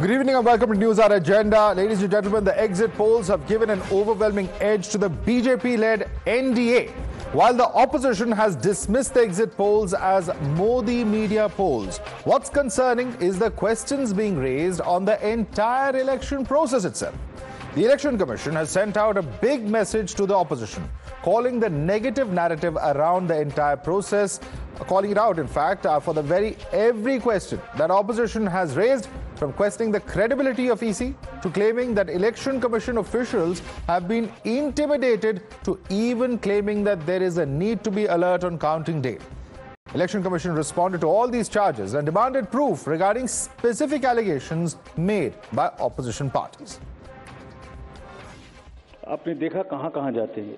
Good evening and welcome to NewsHour Agenda. Ladies and gentlemen, the exit polls have given an overwhelming edge to the BJP-led NDA, while the opposition has dismissed the exit polls as Modi media polls. What's concerning is the questions being raised on the entire election process itself. The Election Commission has sent out a big message to the opposition, calling the negative narrative around the entire process, calling it out, in fact, for the every question that opposition has raised, from questioning the credibility of EC to claiming that Election Commission officials have been intimidated to even claiming that there is a need to be alert on counting day. Election Commission responded to all these charges and demanded proof regarding specific allegations made by opposition parties. आपने देखा कहां जाते हैं,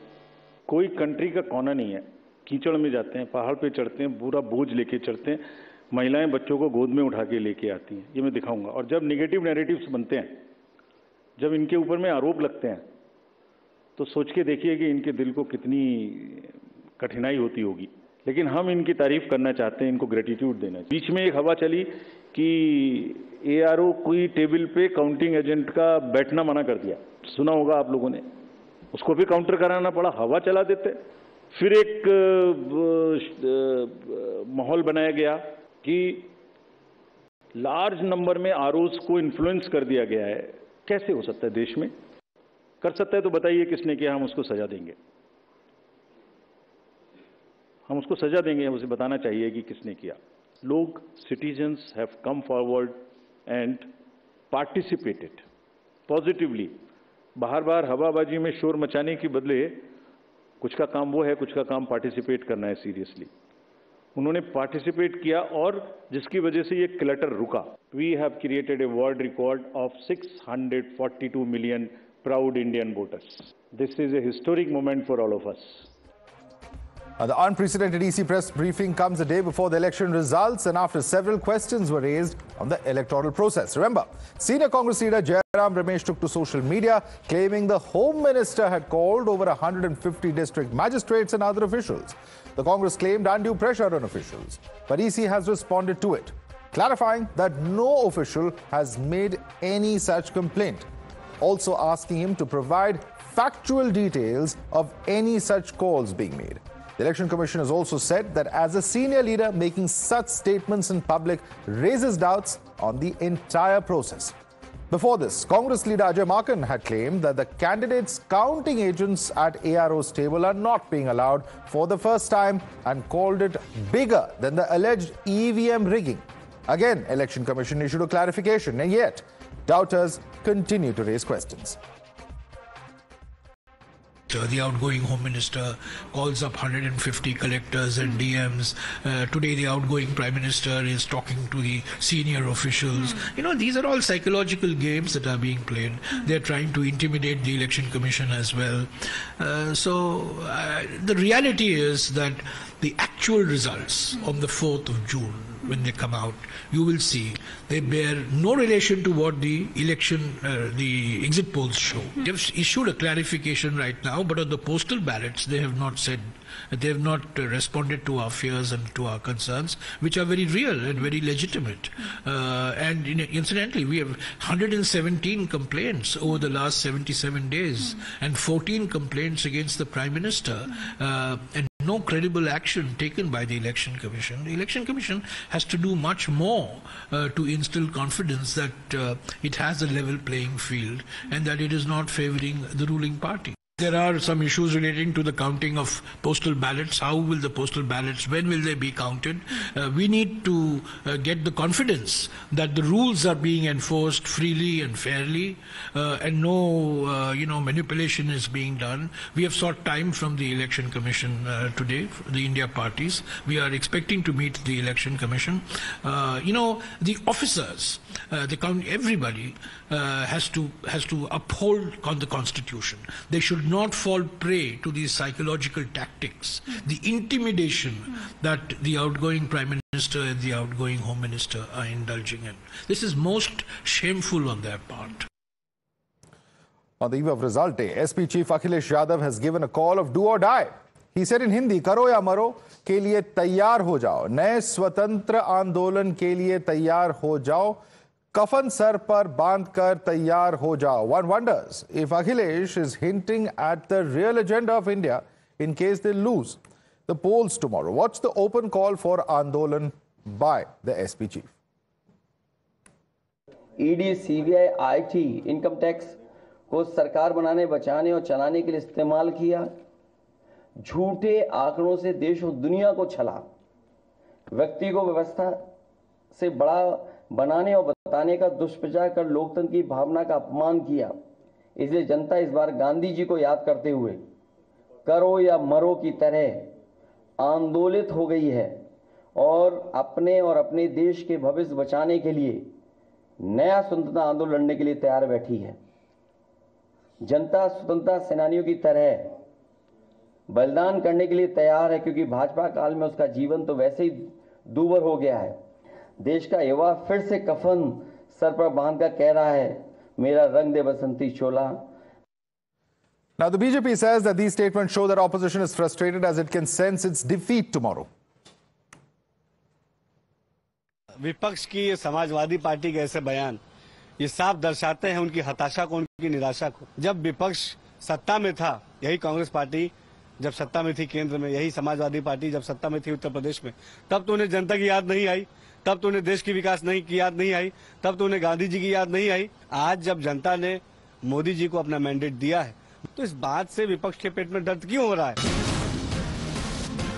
कोई country का कोना नहीं है, कीचड़ में जाते हैं, पहाड़ पे चढ़ते हैं, पूरा बोझ लेके चढ़ते हैं, महिलाएं बच्चों को गोद में उठा के लेके आती हैं, ये मैं दिखाऊंगा। और जब नेगेटिव नैरेटिव्स बनते हैं, जब इनके ऊपर में आरोप लगते हैं, तो सोच के देखिए कि इनके दिल को कितनी कठिनाई होती होगी। लेकिन हम इनकी तारीफ करना चाहते हैं, इनको ग्रेटिट्यूड देना चाहिए। बीच में एक हवा चली कि एआरओ कोई टेबल पे काउंटिंग एजेंट का बैठना मना कर दिया, सुना होगा आप लोगों ने, उसको भी काउंटर कराना पड़ा, हवा चला देते। फिर एक माहौल बनाया गया कि लार्ज नंबर में आरओज को इन्फ्लुएंस कर दिया गया है। कैसे हो सकता है? देश में कर सकता है तो बताइए किसने किया, हम उसको सजा देंगे, हम उसको सजा देंगे, उसे बताना चाहिए कि किसने किया। लोग, citizens have come forward and participated positively. बार हवाबाजी में शोर मचाने के बदले कुछ का काम वो है, कुछ का काम पार्टिसिपेट करना है सीरियसली। उन्होंने पार्टिसिपेट किया और जिसकी वजह से ये क्लटर रुका। We have created a world record of 642 million proud Indian voters. This is a historic moment for all of us. The unprecedented EC press briefing comes a day before the election results and after several questions were raised on the electoral process. Remember, senior Congress leader Jairam Ramesh took to social media claiming the Home Minister had called over 150 district magistrates and other officials. The Congress claimed undue pressure on officials, but EC has responded to it, clarifying that no official has made any such complaint, also asking him to provide factual details of any such calls being made. The Election Commission has also said that as a senior leader, making such statements in public raises doubts on the entire process. Before this, Congress leader Ajay Maken had claimed that the candidates' counting agents at ARO's table are not being allowed for the first time and called it bigger than the alleged EVM rigging. Again, Election Commission issued a clarification, and yet doubters continue to raise questions. The outgoing Home Minister calls up 150 collectors and DMs. Today the outgoing Prime Minister is talking to the senior officials. You know, these are all psychological games that are being played. They're trying to intimidate the Election Commission as well. The reality is that the actual results on the 4th of June, when they come out, you will see they bear no relation to what the exit polls show. They've issued a clarification right now, but on the postal ballots, they have not said, they have not responded to our fears and to our concerns, which are very real and very legitimate. And incidentally, we have 117 complaints over the last 77 days and 14 complaints against the Prime Minister, and no credible action taken by the Election Commission. The Election Commission has to do much more to instill confidence that it has a level playing field and that it is not favoring the ruling party. There are some issues relating to the counting of postal ballots. How will the postal ballots, when will they be counted? We need to get the confidence that the rules are being enforced freely and fairly, and no manipulation is being done. We have sought time from the Election Commission today, the India parties. We are expecting to meet the Election Commission. The officers, everybody has to uphold the Constitution. They should not fall prey to these psychological tactics, the intimidation that the outgoing Prime Minister and the outgoing Home Minister are indulging in. This is most shameful on their part. On the eve of result day, SP Chief Akhilesh Yadav has given a call of do or die. He said in Hindi, करो या मरो के लिए तैयार हो जाओ, नए स्वतंत्र आंदोलन के लिए तैयार हो जाओ, कफन सर पर बांधकर तैयार हो जाओ. One wonders if Akhilesh is hinting at the real agenda of India in case they lose the polls tomorrow. Watch the open call for Andolan by the SP chief. ED, CBI, IT, income tax को सरकार बनाने, बचाने और चलाने के लिए इस्तेमाल किया. झूठे आंकड़ों से देश और दुनिया को छला. व्यक्ति को व्यवस्था से बड़ा बनाने और बताने का दुष्प्रचार कर लोकतंत्र की भावना का अपमान किया. इसलिए जनता इस बार गांधी जी को याद करते हुए करो या मरो की तरह आंदोलित हो गई है और अपने देश के भविष्य बचाने के लिए नया स्वतंत्रता आंदोलन लड़ने के लिए तैयार बैठी है. जनता स्वतंत्रता सेनानियों की तरह बलिदान करने के लिए तैयार है, क्योंकि भाजपा काल में उसका जीवन तो वैसे ही दूभर हो गया है. देश का युवा फिर से कफन सर पर बांधकर कह रहा है, मेरा रंग दे बसंती चोला. Now the BJP says that these statements show that opposition is frustrated as it can sense its defeat tomorrow. विपक्ष की समाजवादी पार्टी के ऐसे बयान ये साफ दर्शाते हैं उनकी हताशा को, उनकी निराशा को. जब विपक्ष सत्ता में था, यही कांग्रेस पार्टी जब सत्ता में थी केंद्र में, यही समाजवादी पार्टी जब सत्ता में थी उत्तर प्रदेश में, तब तो उन्हें जनता की याद नहीं आई, तब तो उन्हें देश की विकास की याद नहीं आई, तब तो उन्हें गांधी जी की याद नहीं आई. आज जब जनता ने मोदी जी को अपना मैंडेट दिया है, तो इस बात से विपक्ष के पेट में दर्द क्यों हो रहा है?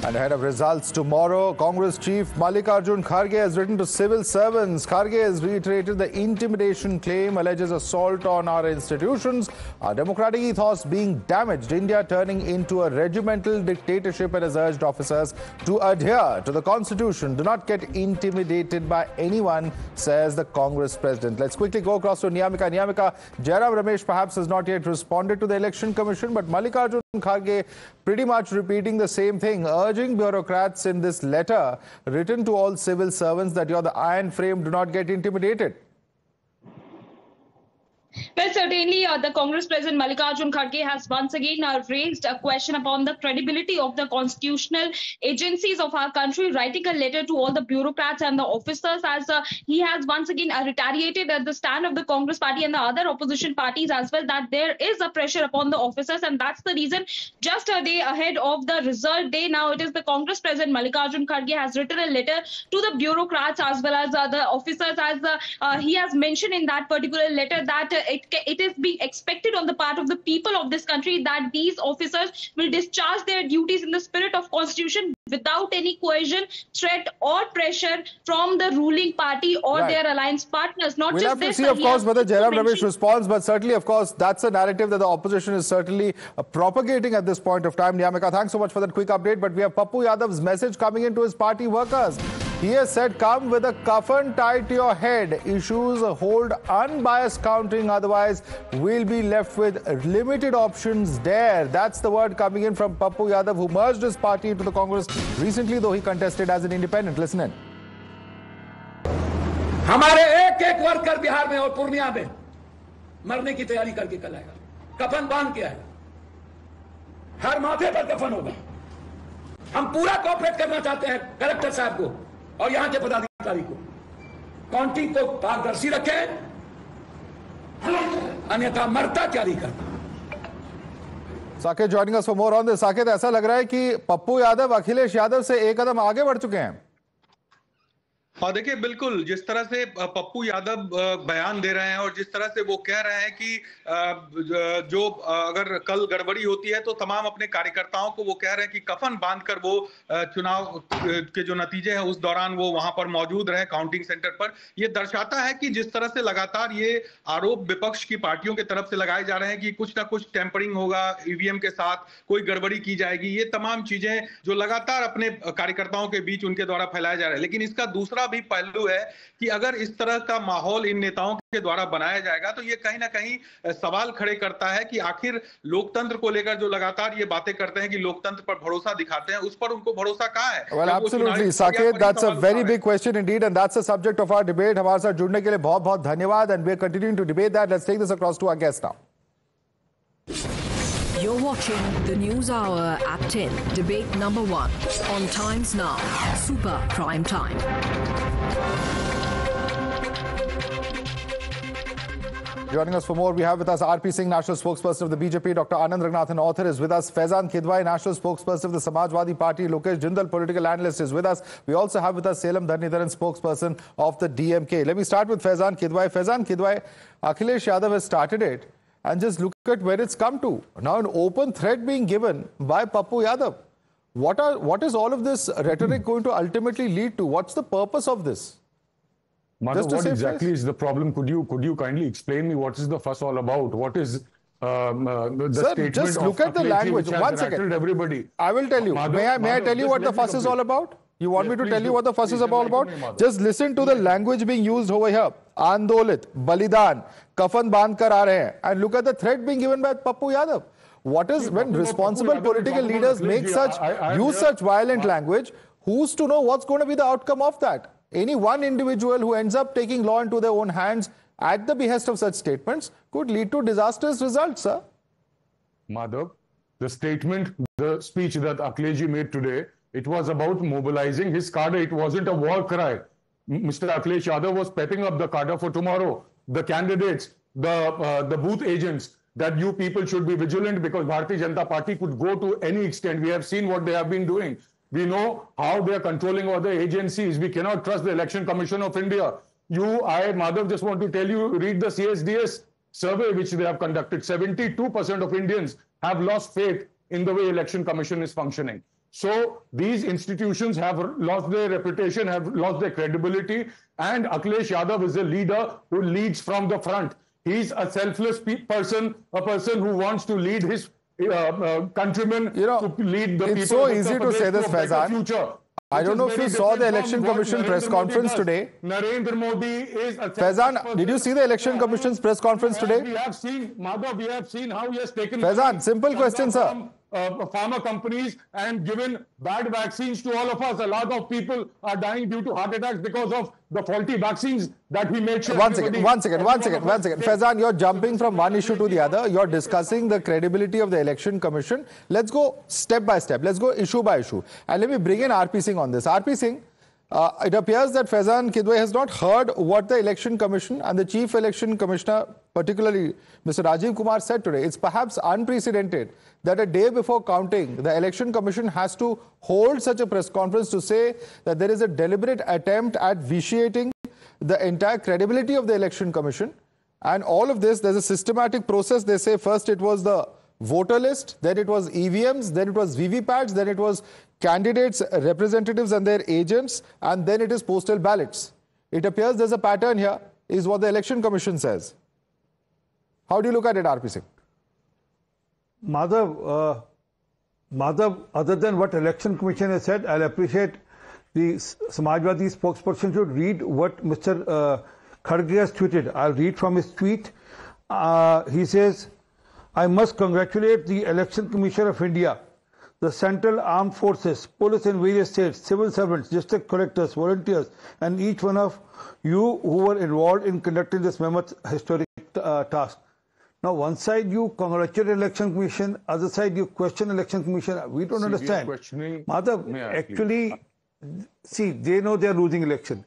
And ahead of results tomorrow, Congress Chief Mallikarjun Kharge has written to civil servants. Kharge has reiterated the intimidation claim alleges assault on our institutions, our democratic ethos being damaged, India turning into a regimental dictatorship, and has urged officers to adhere to the constitution. Do not get intimidated by anyone, says the Congress president. Let's quickly go across to Niyamika. Niyamika, Jairam Ramesh perhaps has not yet responded to the election commission, but Mallikarjun Kharge pretty much repeating the same thing, urging bureaucrats in this letter written to all civil servants that you're the iron frame, do not get intimidated. Well, certainly, the Congress President Mallikarjun Kharge has once again raised a question upon the credibility of the constitutional agencies of our country, writing a letter to all the bureaucrats and the officers, as he has once again retaliated at the stand of the Congress party and the other opposition parties as well, that there is a pressure upon the officers, and that's the reason just a day ahead of the result day, now it is the Congress President Mallikarjun Kharge has written a letter to the bureaucrats as well as the officers, as he has mentioned in that particular letter that it is being expected on the part of the people of this country that these officers will discharge their duties in the spirit of constitution without any coercion, threat or pressure from the ruling party or their alliance partners. Not we'll just have to this, see, of course, whether Jairam Ramesh responds, but certainly, of course, that's a narrative that the opposition is certainly propagating at this point of time. Niyamika, thanks so much for that quick update. But we have Pappu Yadav's message coming into his party workers. He has said, come with a coffin tied to your head. Issues hold unbiased counting, otherwise we'll be left with limited options there. That's the word coming in from Pappu Yadav, who merged his party into the Congress recently, though he contested as an independent. Listen in. हमारे एक worker Bihar में और पूर्णिया में मरने की तैयारी करके कल आएगा. कफन बांध के आएगा. हर माथे पर कफन होगा. हम पूरा कोऑपरेट करना चाहते हैं कलेक्टर साहब को और यहां के पदाधिकारी को. काउंटिंग को पारदर्शी रखें, अन्यथा मरता क्या नहीं करता. Saket joining us for more on this. Saket, ऐसा लग रहा है कि पप्पू यादव अखिलेश यादव से एक कदम आगे बढ़ चुके हैं. हाँ, देखिए, बिल्कुल जिस तरह से पप्पू यादव बयान दे रहे हैं और जिस तरह से वो कह रहे हैं कि जो अगर कल गड़बड़ी होती है तो तमाम अपने कार्यकर्ताओं को वो कह रहे हैं कि कफन बांधकर वो चुनाव के जो नतीजे हैं उस दौरान वो वहां पर मौजूद रहे काउंटिंग सेंटर पर. ये दर्शाता है कि जिस तरह से लगातार ये आरोप विपक्ष की पार्टियों की तरफ से लगाए जा रहे हैं कि कुछ ना कुछ टेम्परिंग होगा, ईवीएम के साथ कोई गड़बड़ी की जाएगी, ये तमाम चीजें जो लगातार अपने कार्यकर्ताओं के बीच उनके द्वारा फैलाया जा रहा है. लेकिन इसका दूसरा भी पहलू है कि अगर इस तरह का माहौल इन नेताओं के द्वारा बनाया जाएगा तो ये कहीं ना कहीं सवाल खड़े करता है कि आखिर लोकतंत्र को लेकर जो लगातार ये बातें करते हैं कि लोकतंत्र पर भरोसा दिखाते हैं, उस पर उनको भरोसा कहां है. Well, absolutely, Saket, that's a very big question indeed, and that's the subject of our debate. हमारे साथ जुड़ने के लिए बहुत-बहुत धन्यवाद, and we're continuing to debate that. Let's take this across to our guest now. You're watching the News Hour at 10, debate number 1 on Times Now, Super Prime Time. Joining us for more, we have with us R.P. Singh, National Spokesperson of the BJP. Dr. Anand Ranganathan, author, is with us. Faizen Kidwai, National Spokesperson of the Samajwadi Party. Lokesh Jindal, political analyst, is with us. We also have with us Selam Dhanidharan, spokesperson of the DMK. Let me start with Faizen Kidwai. Faizen Kidwai, Akhilesh Yadav has started it, and just look at where it's come to. Now an open threat being given by Pappu Yadav. What is all of this rhetoric going to ultimately lead to? What's the purpose of this? Madhav, what exactly is the problem? Could you kindly explain me what is the fuss all about? What is the statement just look at the language. One second. Everybody. I will tell you. Madhav, may I tell you what the fuss is all about? You want me to tell you what the fuss is all about? Just listen to the language being used over here. Andolit, Balidan, Kafan Bandh kar aa rahe hain. And look at the threat being given by Pappu Yadav. What is when responsible political leaders make use such violent language? Who's to know what's going to be the outcome of that? Any one individual who ends up taking law into their own hands at the behest of such statements could lead to disastrous results, sir. Madhav, the statement, the speech that Akhilesh Ji made today, it was about mobilizing his cadre. It wasn't a war cry. Mr. Akhilesh Yadav was pepping up the cadre for tomorrow. The candidates, the booth agents, that you people should be vigilant because Bharatiya Janata Party could go to any extent. We have seen what they have been doing. We know how they are controlling other agencies. We cannot trust the Election Commission of India. Madhav, just want to tell you, read the CSDS survey which they have conducted. 72% of Indians have lost faith in the way Election Commission is functioning. So these institutions have lost their reputation, have lost their credibility, and Akhilesh Yadav is a leader who leads from the front. He's a selfless person, a person who wants to lead his countrymen, to lead the people. It's so easy to say this, Faizen. I don't know if you saw the Election Commission press conference today. Narendra Modi is a Faizen, did you see the Election Commission's press conference today? We have seen, Madhav, we have seen how he has taken... Faizen, simple question, sir. Pharma companies and given bad vaccines to all of us. A lot of people are dying due to heart attacks because of the faulty vaccines that we made sure... One second. Faizen, you're jumping from one issue to the other. You're discussing the credibility of the Election Commission. Let's go step by step. Let's go issue by issue. And let me bring in R.P. Singh on this. R.P. Singh, it appears that Faizen Kidwai has not heard what the Election Commission and the Chief Election Commissioner, particularly Mr. Rajiv Kumar, said today. It's perhaps unprecedented that a day before counting, the Election Commission has to hold such a press conference to say that there is a deliberate attempt at vitiating the entire credibility of the Election Commission. And all of this, there's a systematic process. They say first it was the voter list, then it was EVMs, then it was VVPATs, then it was candidates, representatives and their agents, and then it is postal ballots. It appears there's a pattern here, is what the Election Commission says. How do you look at it, R.P. Singh? Madhav, other than what Election Commission has said, I'll appreciate the Samajwadi spokesperson should read what Mr. Kharge has tweeted. I'll read from his tweet. He says, I must congratulate the Election Commission of India, the Central Armed Forces, police in various states, civil servants, district collectors, volunteers, and each one of you who were involved in conducting this mammoth historic task. Now, one side you congratulate Election Commission, other side you question Election Commission. We don't understand. Madhav, actually, see, they know they are losing election.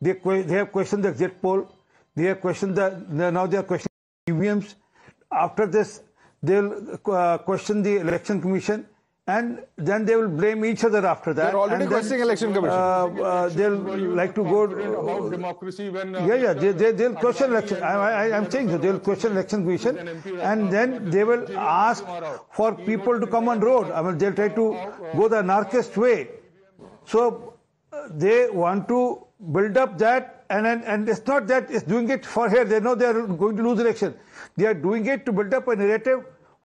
They have questioned the exit poll. They have questioned now they are questioning EVMs. After this, they'll question the Election Commission, and then they will blame each other after that. They're already questioning Election Commission. They'll like to go about democracy when they'll question election. I'm saying so. They'll question Election Commission, and then they will ask for people to come on road. I mean, they'll try to go the anarchist way. So they want to build up that, and it's not that it's doing it for here. They know they are going to lose election. They are doing it to build up a narrative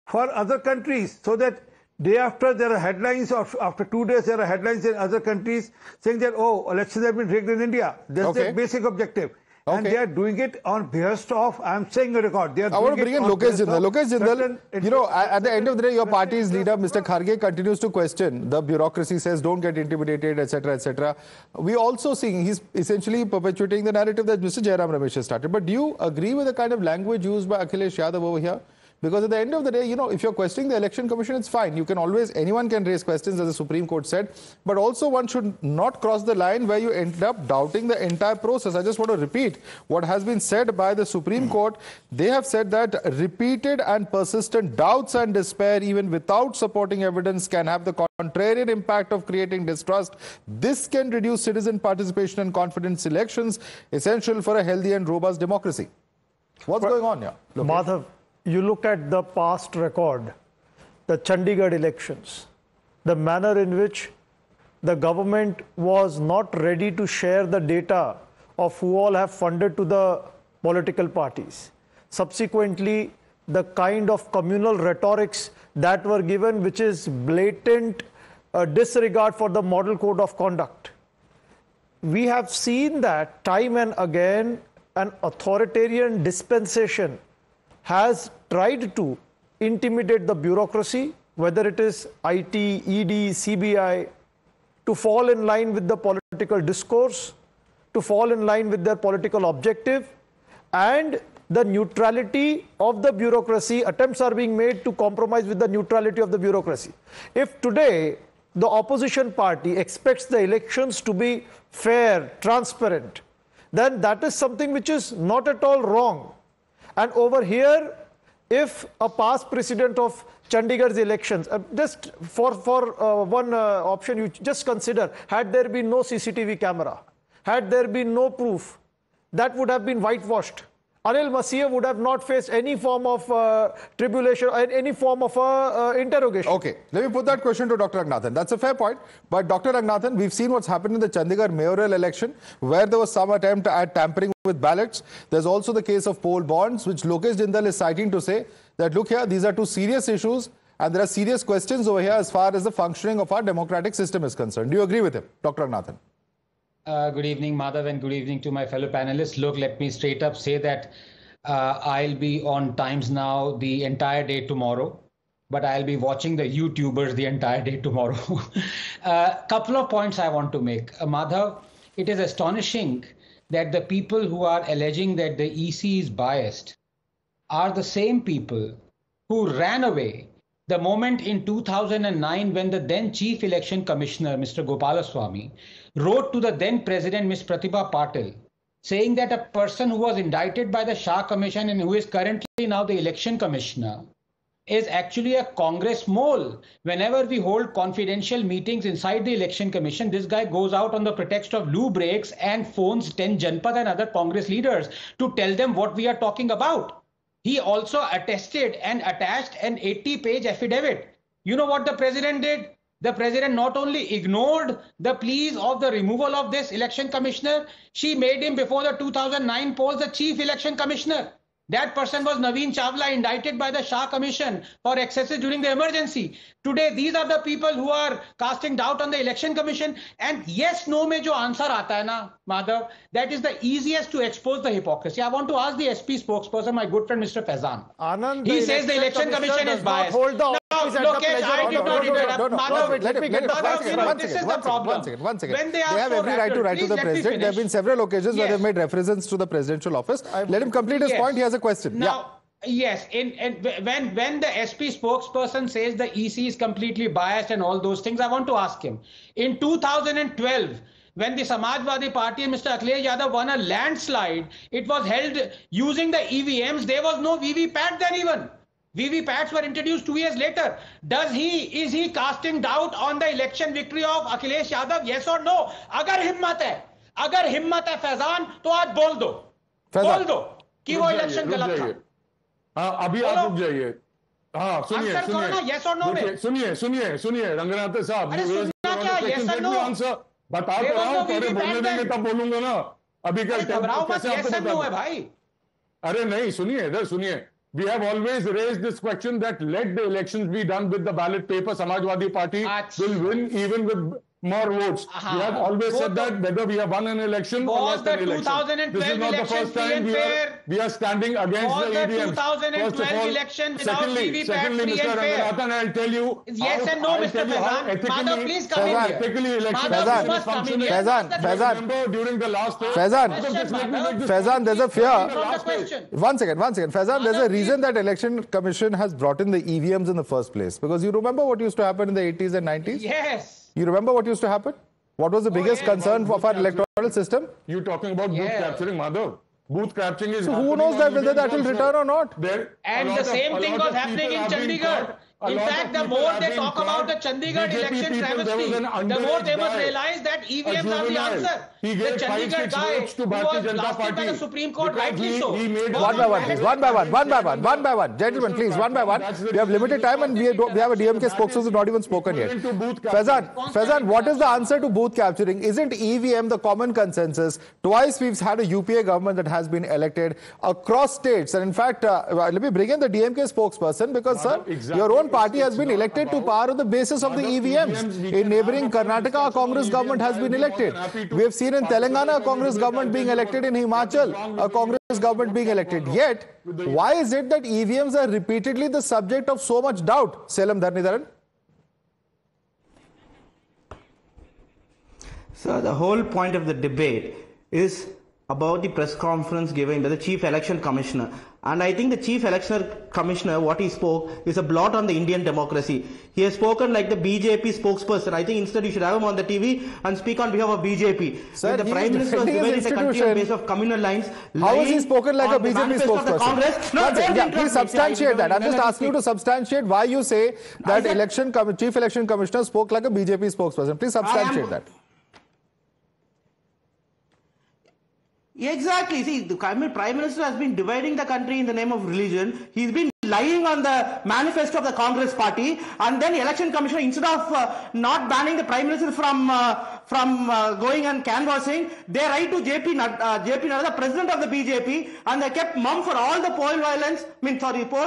for other countries, so that day after there are headlines, or after 2 days there are headlines in other countries saying that, oh, elections have been rigged in India. That's their basic objective. And they are doing it on behest of, I'm saying a record. They are I want to bring in Lokesh Jindal. Lokesh Jindal, you know, at the end of the day, your party's leader, Mr. Kharge, continues to question the bureaucracy, says don't get intimidated, etc., etc. We also seeing he's essentially perpetuating the narrative that Mr. Jairam Ramesh has started. But do you agree with the kind of language used by Akhilesh Yadav over here? Because at the end of the day, you know, if you're questioning the Election Commission, it's fine. You can always, anyone can raise questions, as the Supreme Court said. But also one should not cross the line where you end up doubting the entire process. I just want to repeat what has been said by the Supreme Court. They have said that repeated and persistent doubts and despair, even without supporting evidence, can have the contrarian impact of creating distrust. This can reduce citizen participation and confidence in elections, essential for a healthy and robust democracy. What's going on here? Madhav, you look at the past record, the Chandigarh elections, the manner in which the government was not ready to share the data of who all have funded to the political parties. Subsequently, the kind of communal rhetorics that were given, which is blatant disregard for the model code of conduct. We have seen that time and again an authoritarian dispensation has tried to intimidate the bureaucracy, whether it is IT, ED, CBI, to fall in line with the political discourse, to fall in line with their political objective, and the neutrality of the bureaucracy. Attempts are being made to compromise with the neutrality of the bureaucracy. If today the opposition party expects the elections to be fair, transparent, then that is something which is not at all wrong. And over here, if a past precedent of Chandigarh's elections, just for one option, you just consider, had there been no CCTV camera, had there been no proof, that would have been whitewashed. Anil Masih would have not faced any form of tribulation or any form of interrogation. Okay, let me put that question to Dr. Ranganathan. That's a fair point. But Dr. Ranganathan, we've seen what's happened in the Chandigarh mayoral election, where there was some attempt at tampering with ballots. There's also the case of poll bonds, which Lokesh Jindal is citing to say that, look here, these are two serious issues and there are serious questions over here as far as the functioning of our democratic system is concerned. Do you agree with him, Dr. Ranganathan? Good evening, Madhav, and good evening to my fellow panelists. Look, let me straight up say that I'll be on Times Now the entire day tomorrow, but I'll be watching the YouTubers the entire day tomorrow. Couple of points I want to make. Madhav, it is astonishing that the people who are alleging that the EC is biased are the same people who ran away the moment in 2009 when the then Chief Election Commissioner, Mr. Gopalaswamy, wrote to the then President, Ms. Pratibha Patil, saying that a person who was indicted by the Shah Commission and who is currently now the Election Commissioner is actually a Congress mole. Whenever we hold confidential meetings inside the Election Commission, this guy goes out on the pretext of loo breaks and phones 10 Janpad and other Congress leaders to tell them what we are talking about. He also attested and attached an 80-page affidavit. You know what the president did? The president not only ignored the pleas of the removal of this election commissioner, she made him before the 2009 polls the chief election commissioner. That person was Naveen Chawla, indicted by the Shah Commission for excesses during the emergency. Today, these are the people who are casting doubt on the Election Commission. And yes, no mein jo answer aata hai na, Madhav, that is the easiest to expose the hypocrisy. I want to ask the SP spokesperson, my good friend, Mr. Faizan. Anand, he says the Election Commission is biased. Lokesh, I did not interrupt. Madhav, this is the problem. One second. When they have every right to write to the president. There have been several occasions where they've made references to the presidential office. Let him complete his point. He has a question. Now, yes, when the SP spokesperson says the EC is completely biased and all those things, I want to ask him. In 2012, when the Samajwadi Party and Mr. Akhilesh Yadav won a landslide, it was held using the EVMs. There was no VVPAT then even. VVPATs were introduced 2 years later. Is he casting doubt on the election victory of Akhilesh Yadav? Yes or no? Agar himmat hai Faizan, to aaj bol do. Bol do कि वो election गलत था। हाँ, अभी आप रुक जाइए। हाँ, सुनिए रंगनाथन साहब, बता तो रहा हूँ, पहले बोलने देंगे तब बोलूंगा ना। अभी कैसे है भाई? अरे नहीं, सुनिए। We have always raised this question that let the elections be done with the ballot paper. Samajwadi Party will win even with more votes. We have always said that whether we have won an election or lost an election. This is not the first time we are standing against the EVMs. First of all, secondly, Mr. Ranganathan, I'll tell you. Yes and no, Mr. Faizen. Madhav, please come in here. Ethically election. Faizen, during the last Faizen, there's a fear. One second. Faizen, there's a reason that Election Commission has brought in the EVMs in the first place. Because you remember what used to happen in the 80s and 90s? Yes. You remember what used to happen? What was the biggest concern of our electoral system? You're talking about booth capturing, Madhav. Booth capturing is. So who knows that whether that will return or not? And the same thing was happening in Chandigarh. In fact, the more they talk about the Chandigarh election travesty, the more they must realize that EVMs are the answer. The Chandigarh guy who was blasted by the Supreme Court, rightly so. One by one, please. One by one. Gentlemen, please, one by one. We have limited time and we have a DMK spokesperson who has not even spoken yet. Faizen, what is the answer to booth capturing? Isn't EVM the common consensus? Twice we've had a UPA government that has been elected across states. And in fact, let me bring in the DMK spokesperson because, sir, your own party has been elected to power on the basis of the EVMs. In neighboring Karnataka, a Congress government has been elected. We have seen in Telangana a Congress government being elected, in Himachal a Congress government being elected. Yet, why is it that EVMs are repeatedly the subject of so much doubt? Selam Dharnidharan. So the whole point of the debate is about the press conference given by the Chief Election Commissioner. And I think the Chief Election Commissioner, what he spoke, is a blot on the Indian democracy. He has spoken like the BJP spokesperson. I think instead you should have him on the TV and speak on behalf of BJP. Sir, the Prime Minister was dividing the country on the basis of communal lines. How has he spoken like a BJP spokesperson? Please substantiate that. I'm just asking you to substantiate why you say that Chief Election Commissioner spoke like a BJP spokesperson. Please substantiate that. Exactly. See, the Prime Minister has been dividing the country in the name of religion. He's been lying on the manifesto of the Congress party, and then the Election Commissioner, instead of not banning the Prime Minister from going and canvassing, they write to JP Nadda, the President of the BJP, and they kept mum for all the poll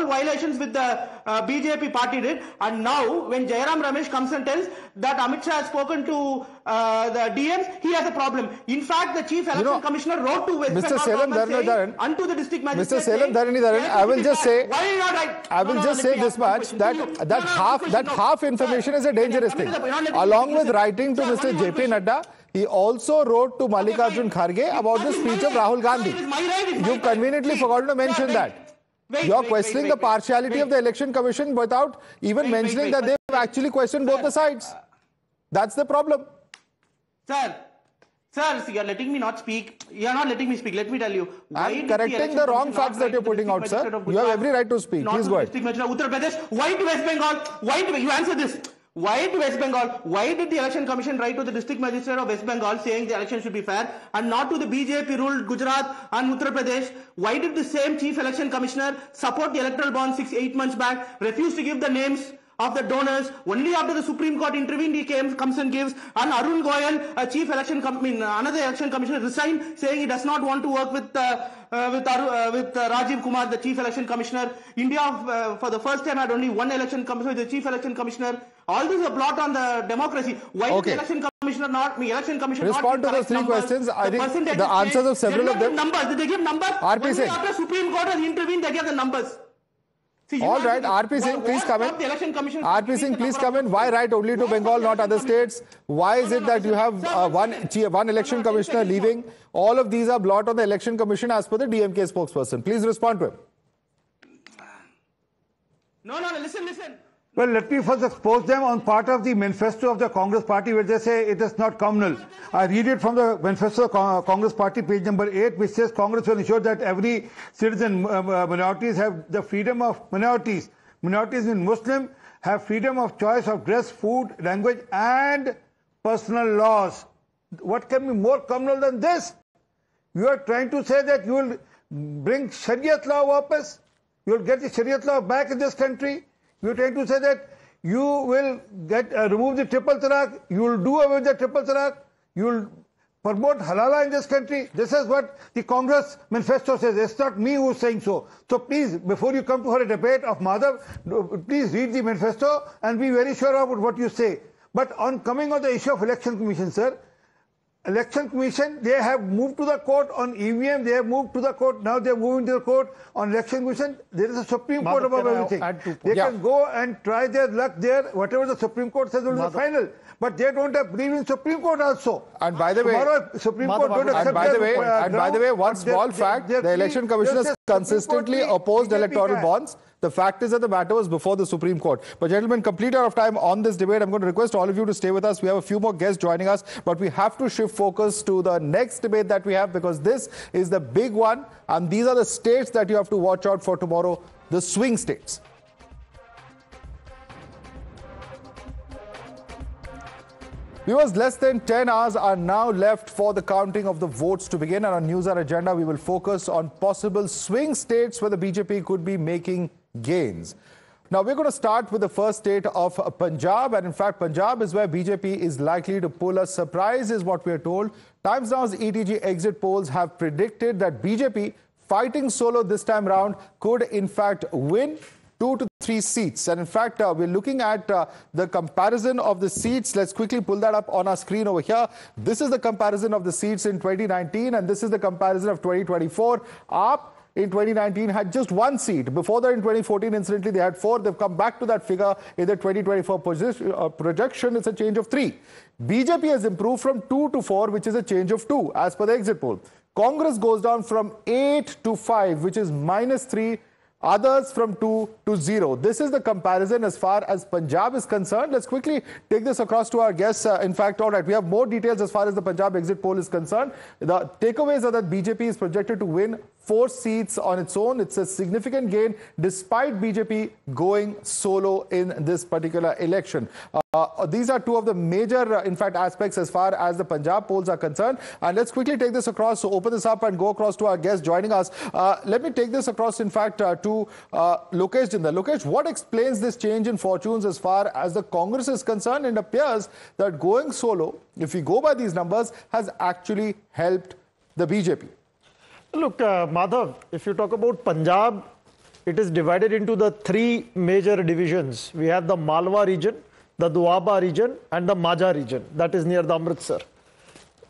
violations with the BJP party did. And now, when Jairam Ramesh comes and tells that Amit Shah has spoken to the DMs, he has a problem. In fact, the Chief Election Commissioner wrote to West Bengal unto the district magistrate. Mr. Selam Dharnidharan, I will just say this much, that half information is a dangerous thing. Along with writing to Mr. JP Nadda, he also wrote to Mallikarjun Kharge about the speech of Rahul Gandhi. You conveniently forgotten to mention that. You are questioning the partiality of the Election Commission without even mentioning that they have actually questioned both the sides. That's the problem. Sir, you are letting me not speak. You are not letting me speak. Let me tell you. I'm correcting the wrong facts that you're putting out, sir. You have every right to speak. Please go ahead. Uttar Pradesh. Why to West Bengal? You answer this. Why to West Bengal? Why did the Election Commission write to the District Magistrate of West Bengal saying the election should be fair and not to the BJP-ruled Gujarat and Uttar Pradesh? Why did the same Chief Election Commissioner support the electoral bond 6-8 months back, refuse to give the names of the donors? Only after the Supreme Court intervened, he comes and gives. And Arun Goyal, another election commissioner, resigned, saying he does not want to work with Rajiv Kumar, the Chief Election Commissioner. India, for the first time, had only one election commissioner, the Chief Election Commissioner. All this is a blot on the democracy. Why did the Election Commissioner not? Respond to those three questions. I think the answers of several of them. Did they give numbers? RP Singh. After Supreme Court has intervened, they give the numbers. All right, RP Singh, please come in. RP Singh, please come in. Why write only to Bengal, not other states? Why is it that you have one election commissioner leaving? All of these are blot on the Election Commission as per the DMK spokesperson. Please respond to him. No, listen. Well, let me first expose them on part of the manifesto of the Congress party where they say it is not communal. I read it from the manifesto of Congress party, page number 8, which says Congress will ensure that every citizen, minorities have the freedom of minorities. Minorities in Muslim have freedom of choice of dress, food, language and personal laws. What can be more communal than this? You are trying to say that you will bring Shariat law wapas? You will get the Shariat law back in this country? You are trying to say that you will remove the triple talaq, you will do away with the triple talaq, you will promote halala in this country. This is what the Congress manifesto says. It's not me who is saying so. So please, before you come for a debate of Madhav, please read the manifesto and be very sure about what you say. But on coming on the issue of Election Commission, sir, Election Commission, they have moved to the court on EVM, they have moved to the court, now they are moving to the court on Election Commission. There is a Supreme Court above everything. They can go and try their luck there, whatever the Supreme Court says will be the final. But they don't have believe in Supreme Court also. And by the way, Supreme Court don't accept and by the way, one small fact, the Election Commission has consistently opposed electoral bonds. The fact is that the matter was before the Supreme Court. But gentlemen, complete out of time on this debate. I'm going to request all of you to stay with us. We have a few more guests joining us, but we have to shift focus to the next debate that we have, because this is the big one. And these are the states that you have to watch out for tomorrow, the swing states. Viewers, less than 10 hours are now left for the counting of the votes to begin. And on NewsHour Agenda, we will focus on possible swing states where the BJP could be making gains. Now, we're going to start with the first state of Punjab. And in fact, Punjab is where BJP is likely to pull a surprise, is what we are told. Times Now's ETG exit polls have predicted that BJP, fighting solo this time round, could in fact win 2 to 3 seats. And in fact, we're looking at the comparison of the seats. Let's quickly pull that up on our screen over here. This is the comparison of the seats in 2019, and this is the comparison of 2024. AAP in 2019 had just 1 seat. Before that, in 2014, incidentally, they had 4. They've come back to that figure in the 2024 projection. It's a change of 3. BJP has improved from 2 to 4, which is a change of 2, as per the exit poll. Congress goes down from 8 to 5, which is -3. Others from 2 to 0. This is the comparison as far as Punjab is concerned. Let's quickly take this across to our guests. In fact, all right, we have more details as far as the Punjab exit poll is concerned. The takeaways are that BJP is projected to win 4 seats on its own. It's a significant gain despite BJP going solo in this particular election. These are 2 of the major, in fact, aspects as far as the Punjab polls are concerned. And let's quickly take this across, so open this up and go across to our guests joining us. Let me take this across, in fact, to Lokesh Jindal. Lokesh, what explains this change in fortunes as far as the Congress is concerned? It appears that going solo, if we go by these numbers, has actually helped the BJP. Look, Madhav, if you talk about Punjab, it is divided into the 3 major divisions. We have the Malwa region, the Doaba region, and the Majha region, that is near the Amritsar.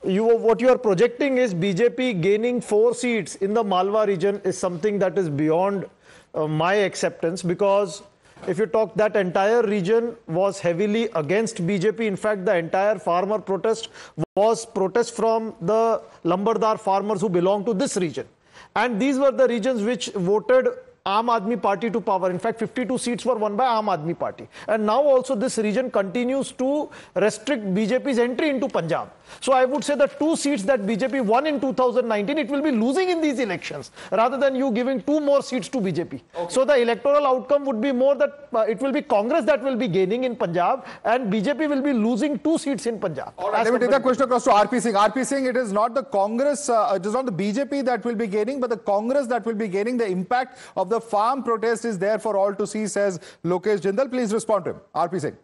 What you are projecting is BJP gaining 4 seats in the Malwa region is something that is beyond my acceptance, because if you talk, that entire region was heavily against BJP. In fact, the entire farmer protest was protest from the Lambardar farmers who belong to this region. And these were the regions which voted Aam Aadmi Party to power. In fact, 52 seats were won by Aam Aadmi Party. And now also this region continues to restrict BJP's entry into Punjab. So I would say that 2 seats that BJP won in 2019, it will be losing in these elections, rather than you giving 2 more seats to BJP. Okay. So the electoral outcome would be more that it will be Congress that will be gaining in Punjab, and BJP will be losing 2 seats in Punjab. All right, let me take that question across to RP Singh. RP Singh, it is not the Congress, it is not the BJP that will be gaining, but the Congress that will be gaining. The impact of the farm protest is there for all to see, says Lokesh Jindal. Please respond to him. RP Singh.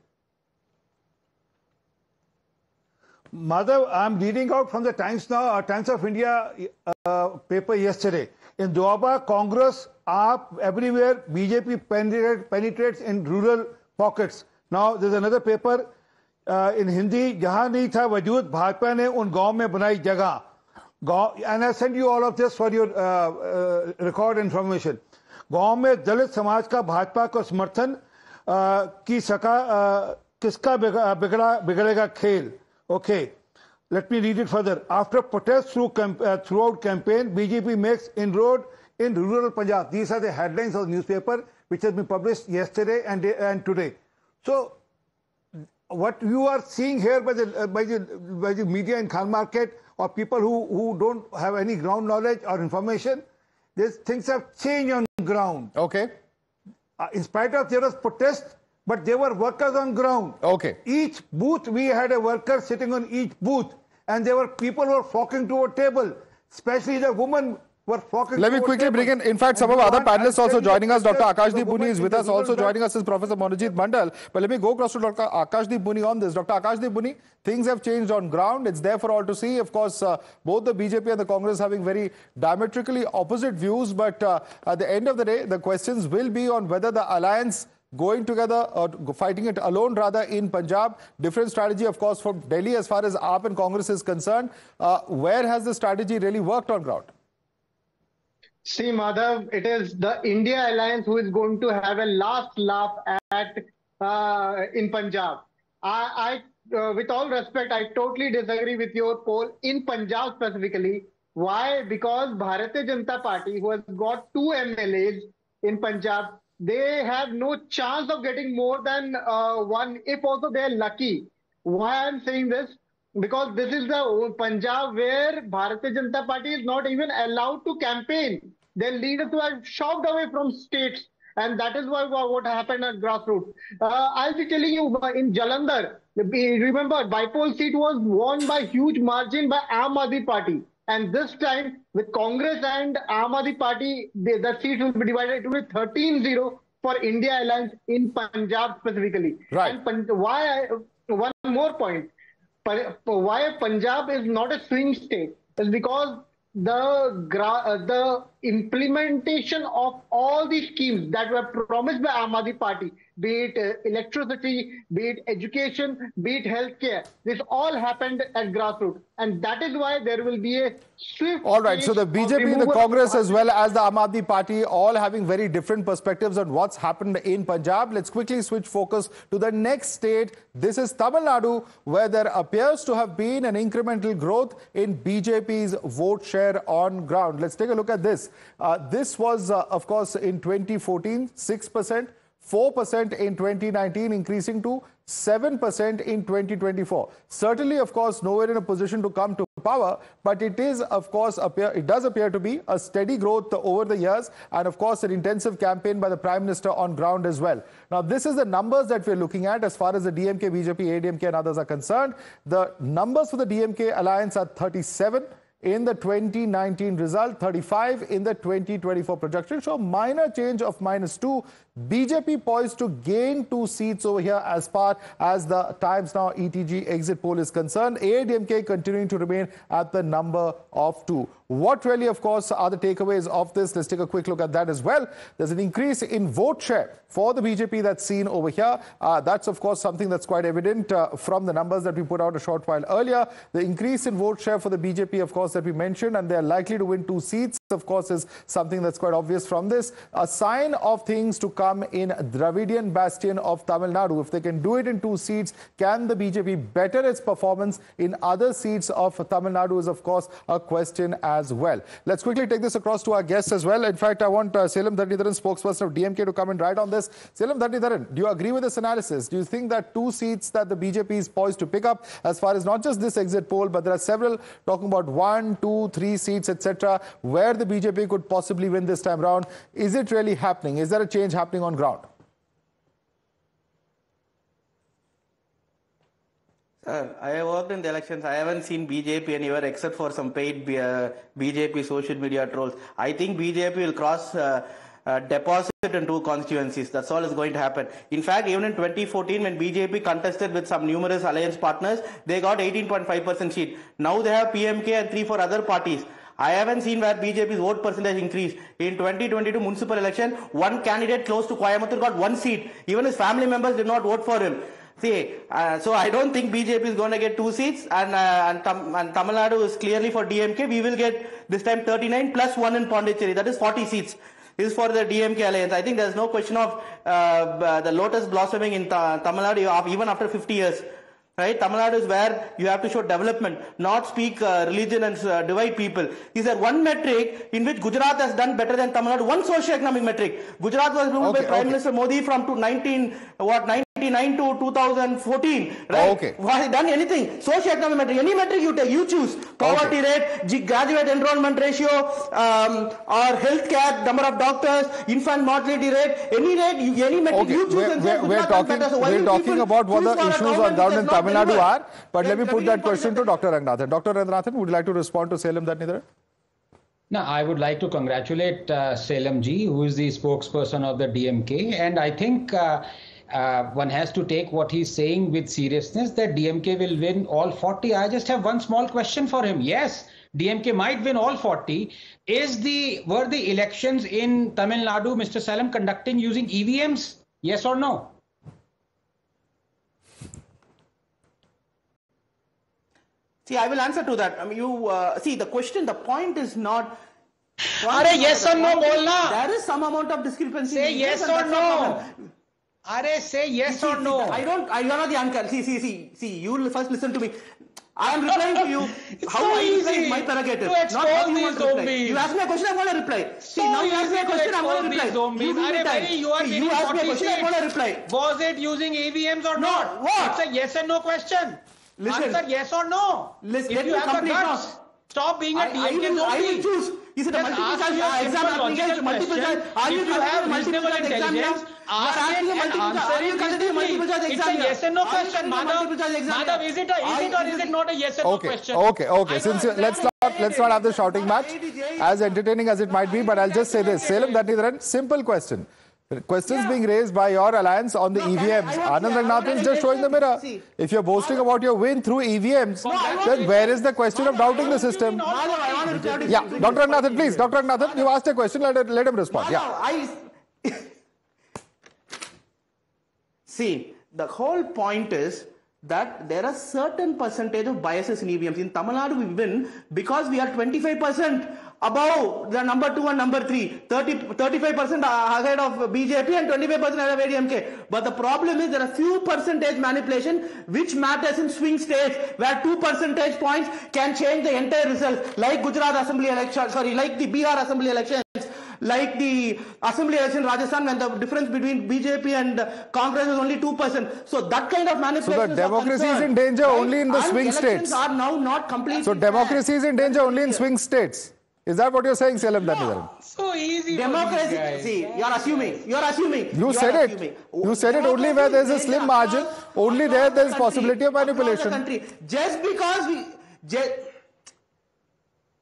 Madhav, I'm reading out from the Times of India paper yesterday. In Doaba, Congress, AAP, everywhere, BJP penetrates in rural pockets. Now, there's another paper in Hindi, जहाँ नहीं था वजूद, भाजपा ने उन गांव में बनाई जगह. And I send you all of this for your record information. गांव में दलित समाज का भाजपा को समर्थन की सका किसका बिगड़ेगा खेल. Okay, let me read it further. After protests throughout campaign, BJP makes inroad in rural Punjab. These are the headlines of the newspaper which has been published yesterday and today. So, what you are seeing here by the media in Khan Market, or people who don't have any ground knowledge or information, these things have changed on ground. Okay. In spite of there was protest, but there were workers on ground. Okay. Each booth, we had a worker sitting on each booth, and there were people who were flocking to a table, especially the women were flocking. Let me quickly bring in fact, some of other panelists also joining us. Dr. Akashdeep Buni is with us. Also joining us is Professor Monojit Mandal. But let me go across to Dr. Akashdeep Buni on this. Dr. Akashdeep Buni, things have changed on ground. It's there for all to see. Of course, both the BJP and the Congress having very diametrically opposite views. But at the end of the day, the questions will be on whether the alliance going together, fighting it alone rather in Punjab. Different strategy, of course, from Delhi as far as AAP and Congress is concerned. Where has the strategy really worked on ground? See, Madhav, it is the India alliance who is going to have a last laugh at in Punjab. With all respect, I totally disagree with your poll in Punjab specifically. Why? Because Bharatiya Janata Party, who has got 2 MLAs in Punjab, they have no chance of getting more than 1, if also they are lucky. Why I'm saying this? Because this is the Punjab where Bharatiya Janata Party is not even allowed to campaign. Their leaders were shoved away from states. And that is why what happened at grassroots. I'll be telling you, in Jalandhar, remember, Bipole seat was won by huge margin by Aam Aadmi Party. And this time, with Congress and Aam Aadmi Party, the seat will be divided. It will be 13-0 for India Alliance in Punjab specifically. Right. And one more point. Why Punjab is not a swing state is because the implementation of all these schemes that were promised by Aam Aadmi Party, be it electricity, be it education, be it healthcare, this all happened at grassroots. And that is why there will be a swift... All right, so the BJP, the Congress as well as the Aam Aadmi Party all having very different perspectives on what's happened in Punjab. Let's quickly switch focus to the next state. This is Tamil Nadu, where there appears to have been an incremental growth in BJP's vote share on ground. Let's take a look at this. This was, of course, in 2014, 6%. 4% in 2019, increasing to 7% in 2024. Certainly, of course, nowhere in a position to come to power, but it is, of course, it does appear to be a steady growth over the years, and of course, an intensive campaign by the Prime Minister on ground as well. Now, this is the numbers that we're looking at as far as the DMK, BJP, ADMK and others are concerned. The numbers for the DMK alliance are 37. In the 2019 result, 35 in the 2024 projection. So minor change of -2. BJP poised to gain 2 seats over here as far as the Times Now ETG exit poll is concerned. ADMK continuing to remain at the number of 2. What really, of course, are the takeaways of this? Let's take a quick look at that as well. There's an increase in vote share for the BJP that's seen over here. That's, of course, something that's quite evident from the numbers that we put out a short while earlier. The increase in vote share for the BJP, of course, that we mentioned, and they're likely to win 2 seats, of course, is something that's quite obvious from this. A sign of things to come in Dravidian bastion of Tamil Nadu. If they can do it in 2 seats, can the BJP better its performance in other seats of Tamil Nadu is, of course, a question as well. Let's quickly take this across to our guests as well. In fact, I want Selam Dhanidharan, spokesperson of DMK, to come and write on this. Selam Dhanidharan, do you agree with this analysis? Do you think that 2 seats that the BJP is poised to pick up, as far as not just this exit poll, but there are several talking about 1, 2, 3 seats, etc., where the BJP could possibly win this time round? Is it really happening? Is there a change happening on ground? Sir, I have worked in the elections. I haven't seen BJP anywhere except for some paid BJP social media trolls. I think BJP will cross deposit in 2 constituencies. That's all is going to happen. In fact, even in 2014, when BJP contested with some numerous alliance partners, they got 18.5% seat. Now they have PMK and 3-4 other parties. I haven't seen where BJP's vote percentage increased. In 2022 municipal election, 1 candidate close to Coimbatore got 1 seat. Even his family members did not vote for him. See, so I don't think BJP is going to get 2 seats, and Tamil Nadu is clearly for DMK. We will get this time 39 plus 1 in Pondicherry. That is 40 seats. This is for the DMK alliance. I think there is no question of the lotus blossoming in Tamil Nadu even after 50 years. Right? Tamil Nadu is where you have to show development, not speak religion and divide people. Is there one metric in which Gujarat has done better than Tamil Nadu? One socio-economic metric. Gujarat was ruled by Prime Minister Modi from 1999 to 2014. Right? Okay. Has he done anything? Socio-economic metric. Any metric you take, you choose. Poverty rate, graduate enrollment ratio, or health care, number of doctors, infant mortality rate, any metric you choose. We're talking about what the issues on ground in Tamil Nadu are, but let me put that question to Dr. Ranganathan. Dr. Ranganathan, would you like to respond to Selam Dhanidharan? No, I would like to congratulate Selam Ji, who is the spokesperson of the DMK, and I think one has to take what he's saying with seriousness, that DMK will win all 40. I just have one small question for him. Yes, DMK might win all 40. Were the elections in Tamil Nadu, Mr. Selam, conducting using EVMs? Yes or no? See, I will answer to that. I mean, you see the question. The point is not. Yes or no, bolna. There is some amount of discrepancy. Say yes or no. Say yes or no. I don't. You are not the anchor. See. You will first listen to me. I am replying to you. How I reply is my prerogative. Not how you want to reply. You ask me a question, I'm going to reply. See, now you ask me a question, I'm going to reply. You ask me a question, I'm going to reply. Was it using EVMs or not? What? It's a yes and no question. Listen. Answer yes or no. Listen, if you have the guts, stop being a DMK zombie. I will choose. Is it a multiple choice exam happening against multiple choice? Are you conducting multiple choice exam now? Are you conducting multiple choice exam? It's a yes and no question, Madhav. Is it or is it not a yes and no question? Okay. Since let's not have the shouting match, as entertaining as it might be, but I'll just say this. Salem Dhanidharan, simple question. Questions being raised by your alliance on the EVMs. Anand Ragnathan is just showing the mirror. If you're boasting about your win through EVMs, then where is the question of doubting the system? Yeah, Dr. Ragnathan, please. Dr. Ragnathan, you asked a question. Let him respond. Yeah. See, the whole point is that there are certain percentage of biases in EVMs. In Tamil Nadu, we win because we are 25% above the number 2 and number 3, 35% ahead of BJP and 25% ahead of ADMK. But the problem is there are few percentage manipulation which matters in swing states where 2 percentage points can change the entire result, like Gujarat Assembly election, like the Bihar Assembly elections, like the Assembly election in Rajasthan when the difference between BJP and Congress is only 2%. So that kind of manipulation. So the democracy is in danger only in the swing states. Are now not completely so democracy is in danger only in swing states. Is that what you're saying, Salem Dhanidharan? So easy. Democracy. See, you're assuming. You said it. You said it only where there's a slim margin. Only there is possibility of manipulation. Just because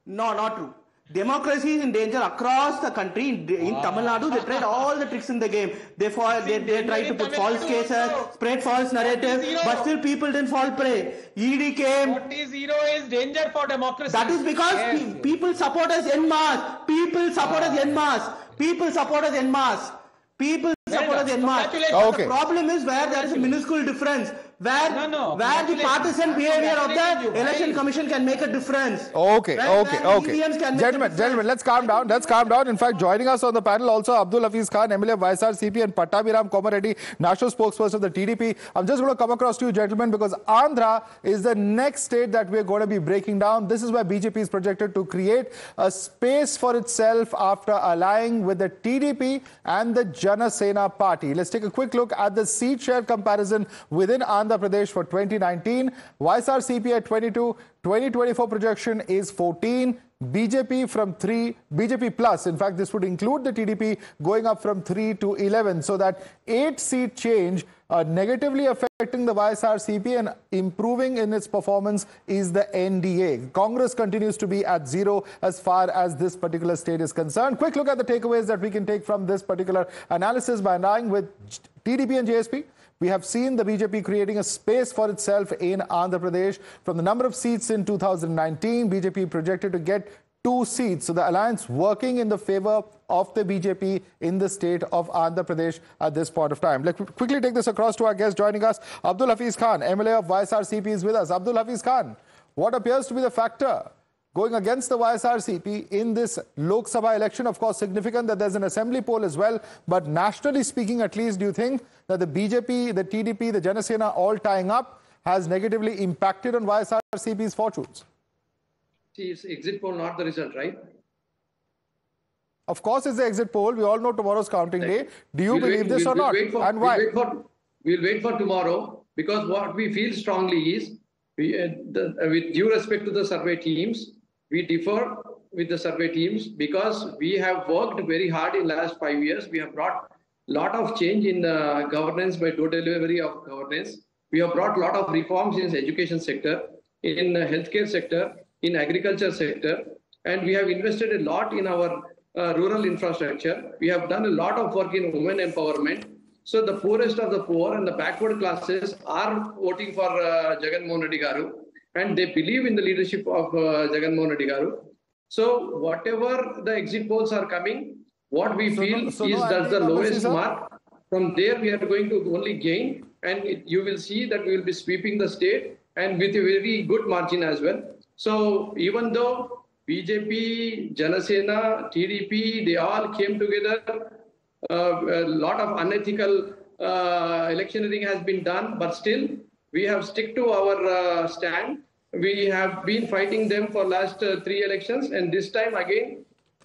No, not true. Democracy is in danger across the country. In Tamil Nadu, they tried all the tricks in the game. They tried to put false cases, spread false narratives, but still people didn't fall prey. ED came. 40-0 is danger for democracy. That is because people support us en masse. People support us en masse. People support us en masse. People support us en masse. The problem is where there is a minuscule difference. Where the partisan behavior of the election commission can make a difference. Okay. Gentlemen, let's calm down. In fact, joining us on the panel also Abdul Hafiz Khan, MLA of YSRCP, and Pattabhiram Komareddy, national spokesperson of the TDP. I'm just going to come across to you, gentlemen, because Andhra is the next state that we're going to be breaking down. This is where BJP is projected to create a space for itself after allying with the TDP and the Jana Sena party. Let's take a quick look at the seat share comparison within Andhra Pradesh for 2019. YSRCP at 22, 2024 projection is 14. BJP from 3, BJP plus, in fact this would include the TDP, going up from 3 to 11. So that 8-seat change negatively affecting the YSRCP and improving in its performance is the NDA. Congress continues to be at 0 as far as this particular state is concerned. Quick look at the takeaways that we can take from this particular analysis by aligning with TDP and JSP. We have seen the BJP creating a space for itself in Andhra Pradesh. From the number of seats in 2019, BJP projected to get 2 seats. So the alliance working in the favor of the BJP in the state of Andhra Pradesh at this point of time. Let's quickly take this across to our guest joining us. Abdul Hafiz Khan, MLA of YSRCP, is with us. Abdul Hafiz Khan, what appears to be the factor going against the YSRCP in this Lok Sabha election? Of course, significant that there's an assembly poll as well. But nationally speaking, at least, do you think that the BJP, the TDP, the Jana Sena all tying up has negatively impacted on YSRCP's fortunes? See, it's exit poll, not the result, right? Of course, it's the exit poll. We all know tomorrow's counting day. Do you believe this or not? And why? We'll wait for tomorrow, because what we feel strongly is, with due respect to the survey teams, we differ with the survey teams because we have worked very hard in the last 5 years. We have brought a lot of change in governance by door delivery of governance. We have brought a lot of reforms in the education sector, in the healthcare sector, in agriculture sector, and we have invested a lot in our rural infrastructure. We have done a lot of work in women empowerment. So the poorest of the poor and the backward classes are voting for Jagan Mohan Reddy Garu, and they believe in the leadership of Jagan Mohan Reddy Garu. So whatever the exit polls are coming, what we feel is that's the lowest mark. From there, we are going to only gain, and you will see that we will be sweeping the state and with a very good margin as well. So even though BJP, Janasena, TDP, they all came together, a lot of unethical electioneering has been done, but still we have stick to our stand. We have been fighting them for last 3 elections, and this time again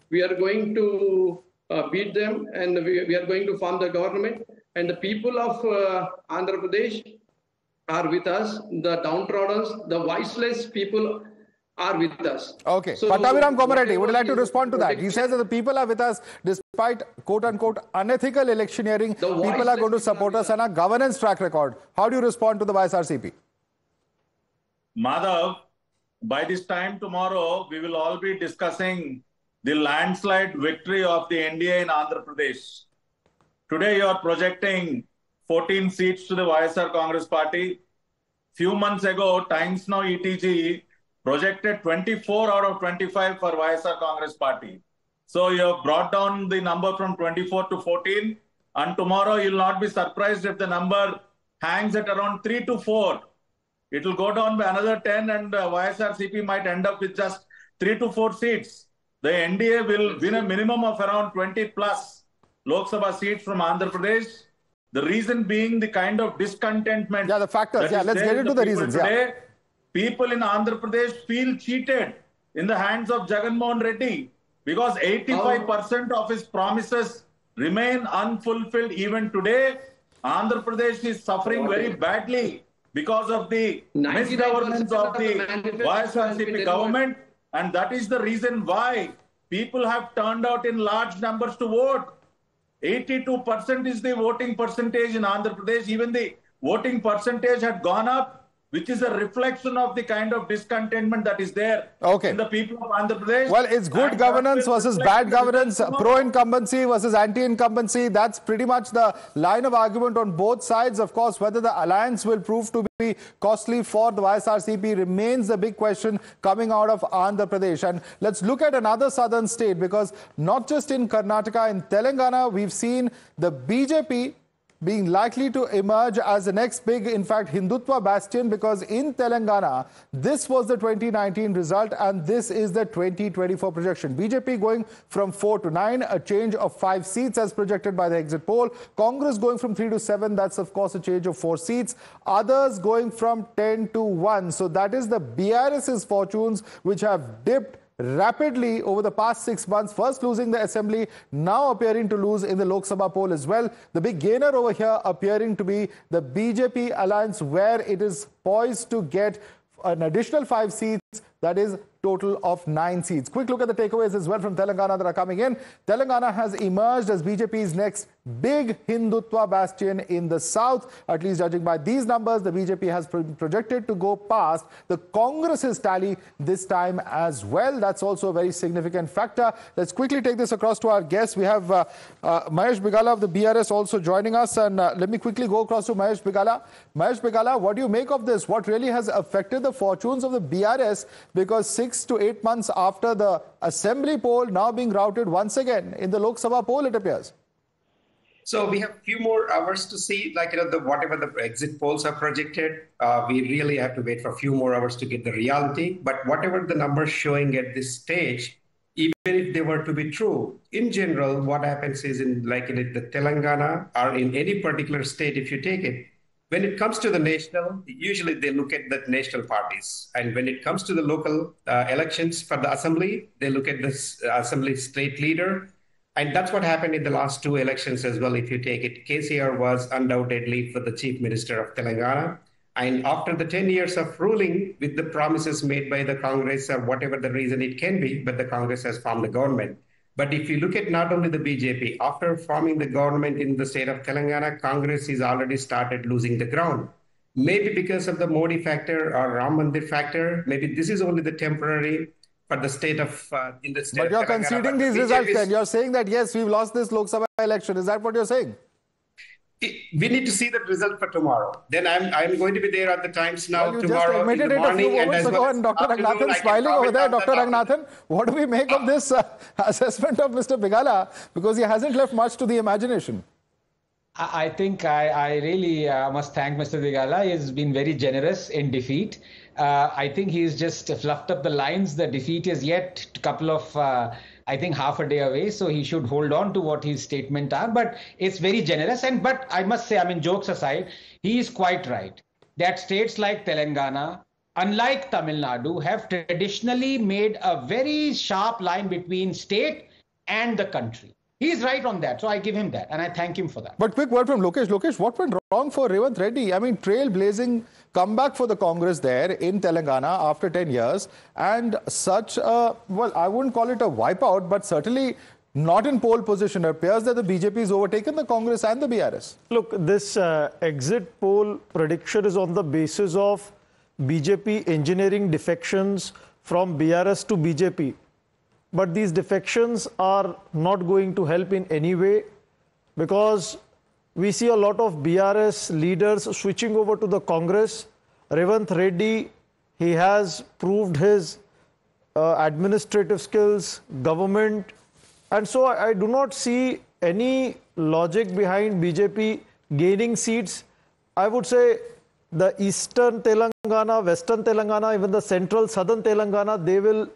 we are going to beat them, and we are going to form the government. And the people of Andhra Pradesh are with us. The downtrodden, the voiceless people are with us. Okay. So, Pattabiram Komareddy, would you like to respond to that? He says that the people are with us despite quote-unquote unethical electioneering. People are going to support us and our governance track record. How do you respond to the YSRCP? Madhav, by this time tomorrow, we will all be discussing the landslide victory of the NDA in Andhra Pradesh. Today, you are projecting 14 seats to the YSR Congress Party. Few months ago, Times Now ETG projected 24 out of 25 for YSR Congress Party. So you have brought down the number from 24 to 14. And tomorrow, you will not be surprised if the number hangs at around 3 to 4. It will go down by another 10 and YSRCP might end up with just 3 to 4 seats. The NDA will win a minimum of around 20 plus Lok Sabha seats from Andhra Pradesh. The reason being the kind of discontentment. Yeah, the factors. Yeah, let's get into the reasons. Today, people in Andhra Pradesh feel cheated in the hands of Jagan Mohan Reddy because 85% of his promises remain unfulfilled even today. Andhra Pradesh is suffering very badly because of the misgovernance of the YSRCP government, and that is the reason why people have turned out in large numbers to vote. 82% is the voting percentage in Andhra Pradesh. Even the voting percentage had gone up, which is a reflection of the kind of discontentment that is there in the people of Andhra Pradesh. Well, it's good governance versus bad governance, pro-incumbency versus anti-incumbency. That's pretty much the line of argument on both sides. Of course, whether the alliance will prove to be costly for the YSRCP remains the big question coming out of Andhra Pradesh. And let's look at another southern state, because not just in Karnataka, in Telangana, we've seen the BJP being likely to emerge as the next big, in fact, Hindutva bastion, because in Telangana, this was the 2019 result and this is the 2024 projection. BJP going from 4 to 9, a change of 5 seats as projected by the exit poll. Congress going from 3 to 7, that's of course a change of 4 seats. Others going from 10 to 1. So that is the BRS's fortunes, which have dipped rapidly over the past 6 months, first losing the assembly, now appearing to lose in the Lok Sabha poll as well. The big gainer over here appearing to be the BJP alliance, where it is poised to get an additional 5 seats, that is total of 9 seats. Quick look at the takeaways as well from Telangana that are coming in. Telangana has emerged as BJP's next big Hindutva bastion in the south. At least judging by these numbers, the BJP has projected to go past the Congress's tally this time as well. That's also a very significant factor. Let's quickly take this across to our guests. We have Mahesh Bigala of the BRS also joining us. And let me quickly go across to Mahesh Bigala. Mahesh Bigala, what do you make of this? What really has affected the fortunes of the BRS? Because 6 to 8 months after the assembly poll, now being routed once again in the Lok Sabha poll, it appears. So we have a few more hours to see, like, whatever the exit polls are projected. We really have to wait for a few more hours to get the reality. But whatever the numbers showing at this stage, even if they were to be true, in general, what happens is in the Telangana or in any particular state, if you take it, when it comes to the national, usually they look at the national parties. And when it comes to the local elections for the assembly, they look at the assembly state leader. And that's what happened in the last 2 elections as well. If you take it, KCR was undoubtedly for the chief minister of Telangana. And after the 10 years of ruling with the promises made by the Congress or whatever the reason it can be, but the Congress has formed the government. But if you look at not only the BJP, after forming the government in the state of Telangana, Congress has already started losing the ground. Maybe because of the Modi factor or Ram Mandir factor, maybe this is only the temporary for the state of in the state. But you're conceding these results then. You're saying that, yes, we've lost this Lok Sabha election. Is that what you're saying? We need to see the result for tomorrow. Then I'm going to be there at the Times Now tomorrow in the morning. And Dr. Ranganathan smiling over there. Dr. Ranganathan, what do we make of this assessment of Mr. Bigala? Because he hasn't left much to the imagination. I think I really must thank Mr. Digala. He has been very generous in defeat. I think he's just fluffed up the lines. The defeat is yet a couple of, I think, half a day away. So he should hold on to what his statements are. But it's very generous. But I must say, I mean, jokes aside, he is quite right that states like Telangana, unlike Tamil Nadu, have traditionally made a very sharp line between state and the country. He's right on that. So I give him that. And I thank him for that. But quick word from Lokesh. Lokesh, what went wrong for Revanth Reddy? I mean, trailblazing comeback for the Congress there in Telangana after 10 years. And such a, well, I wouldn't call it a wipeout, but certainly not in pole position. It appears that the BJP has overtaken the Congress and the BRS. Look, this exit poll prediction is on the basis of BJP engineering defections from BRS to BJP. But these defections are not going to help in any way, because we see a lot of BRS leaders switching over to the Congress. Revanth Reddy, he has proved his administrative skills, government. And so I do not see any logic behind BJP gaining seats. I would say the eastern Telangana, western Telangana, even the central, southern Telangana, they will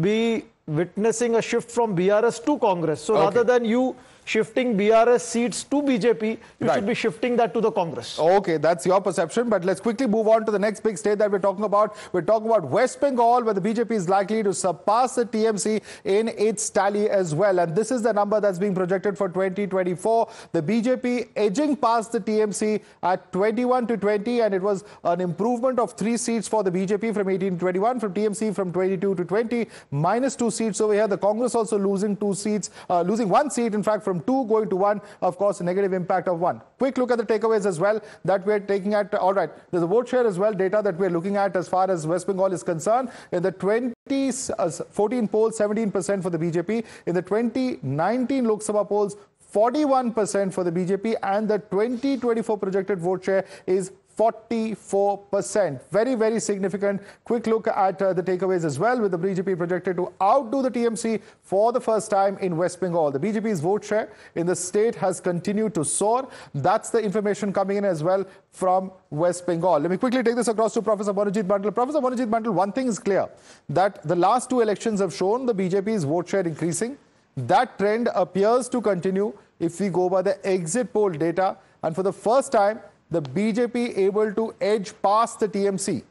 be witnessing a shift from BRS to Congress. So rather than you shifting BRS seats to BJP, you should be shifting that to the Congress. Okay, that's your perception. But let's quickly move on to the next big state that we're talking about. We're talking about West Bengal, where the BJP is likely to surpass the TMC in its tally as well. And this is the number that's being projected for 2024. The BJP edging past the TMC at 21 to 20. And it was an improvement of 3 seats for the BJP from 18 to 21, from TMC from 22 to 20, minus 2 seats over here. The Congress also losing 2 seats, losing 1 seat, in fact, from 2 going to 1, of course, a negative impact of 1. Quick look at the takeaways as well that we're taking at. All right, there's a vote share as well, data that we're looking at as far as West Bengal is concerned. In the 2014 polls, 17% for the BJP. In the 2019 Lok Sabha polls, 41% for the BJP, and the 2024 projected vote share is 44%. Very, very significant. Quick look at the takeaways as well, with the BJP projected to outdo the TMC for the first time in West Bengal. The BJP's vote share in the state has continued to soar. That's the information coming in as well from West Bengal. Let me quickly take this across to Professor Manojit Bandal. Professor Manojit Bandal, one thing is clear, that the last 2 elections have shown the BJP's vote share increasing. That trend appears to continue if we go by the exit poll data. And for the first time, the BJP able to edge past the TMC.